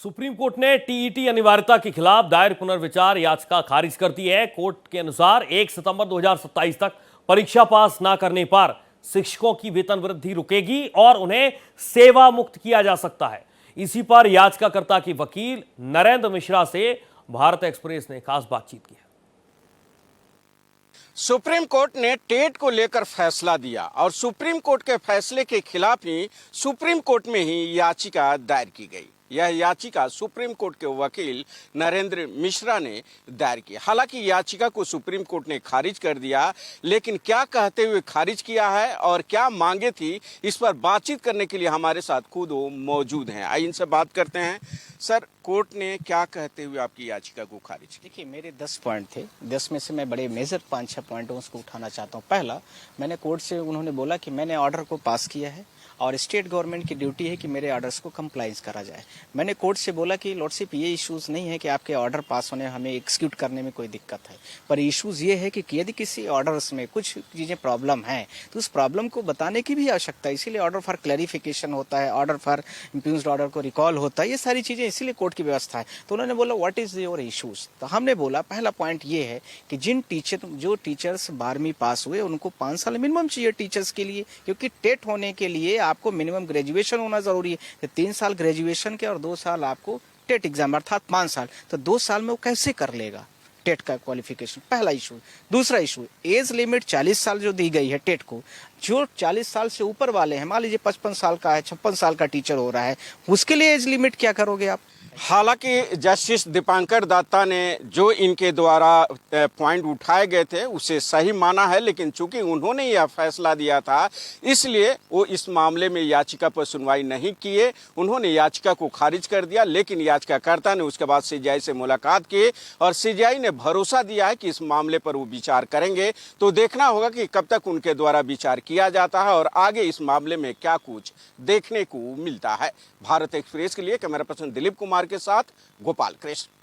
Supreme court ने TET अनिवार्यता के खिलाफ दायर पुनर्विचार याचिका खारिज कर दी है। कोर्ट के अनुसार 1 सितंबर 2027 तक परीक्षा पास न करने पर शिक्षकों की वेतन वृद्धि रुकेगी और उन्हें सेवा मुक्त किया जा सकता है। इसी पर याचिकाकर्ता की वकील नरेंद्र मिश्रा से भारत एक्सप्रेस ने खास बातचीत की है। सुप्रीम कोर्ट ने टेट को लेकर फैसला दिया और सुप्रीम कोर्ट के फैसले के खिलाफ ही सुप्रीम कोर्ट में ही याचिका दायर की गई। यह याचिका सुप्रीम कोर्ट के वकील नरेंद्र मिश्रा ने दायर की। हालांकि याचिका को सुप्रीम कोर्ट ने खारिज कर दिया, लेकिन क्या कहते हुए खारिज किया है और क्या मांगे थी, इस पर बातचीत करने के लिए हमारे साथ खुद वो मौजूद हैं। आइए इनसे बात करते हैं। सर, कोर्ट ने क्या कहते हुए आपकी याचिका को खारिज किया? देखिए, मेरे 10 पॉइंट थे। 10 में से मैं बड़े मेजर 5-6 पॉइंटों को उठाना चाहता हूँ। पहला, मैंने कोर्ट से उन्होंने बोला कि मैंने ऑर्डर को पास किया है और स्टेट गवर्नमेंट की ड्यूटी है कि मेरे ऑर्डर्स को कंप्लाइंस करा जाए। मैंने कोर्ट से बोला कि लॉर्डशिप, ये इश्यूज नहीं है कि आपके ऑर्डर पास होने हमें एग्जीक्यूट करने में कोई दिक्कत है, पर इश्यूज ये है कि यदि किसी ऑर्डर्स में कुछ चीज़ें प्रॉब्लम हैं तो उस प्रॉब्लम को बताने की भी आवश्यकता है। इसीलिए ऑर्डर फॉर क्लैरिफिकेशन होता है, ऑर्डर फॉर इम्प्यूज्ड ऑर्डर को रिकॉल होता है, ये सारी चीज़ें इसीलिए कोर्ट की व्यवस्था है। तो उन्होंने बोला व्हाट इज योर इश्यूज। तो हमने बोला पहला पॉइंट ये है कि जो टीचर्स 12वीं पास हुए उनको 5 साल मिनिमम चाहिए टीचर्स के लिए, क्योंकि टेट होने के लिए आपको मिनिमम ग्रेजुएशन होना जरूरी है। तो 3 साल ग्रेजुएशन के और 2 साल आपको टेट एग्जाम, अर्थात 5 साल। तो 2 साल में वो कैसे कर लेगा टेट का क्वालिफिकेशन? पहला इशू। दूसरा इशू, एज लिमिट 40 साल जो दी गई है टेट को, जो 40 साल से ऊपर वाले हैं, मान लीजिए 55 साल का है, 56 साल का टीचर हो रहा है, उसके लिए एज लिमिट क्या करोगे आप? हालांकि जस्टिस दीपांकर दत्ता ने जो इनके द्वारा पॉइंट उठाए गए थे उसे सही माना है, लेकिन चूंकि उन्होंने यह फैसला दिया था इसलिए वो इस मामले में याचिका पर सुनवाई नहीं किए। उन्होंने याचिका को खारिज कर दिया, लेकिन याचिकाकर्ता ने उसके बाद सीजीआई से मुलाकात की और सीजीआई ने भरोसा दिया है कि इस मामले पर वो विचार करेंगे। तो देखना होगा कि कब तक उनके द्वारा विचार किया जाता है और आगे इस मामले में क्या कुछ देखने को मिलता है। भारत एक्सप्रेस के लिए कैमरा पर्सन दिलीप कुमार के साथ गोपाल कृष्ण।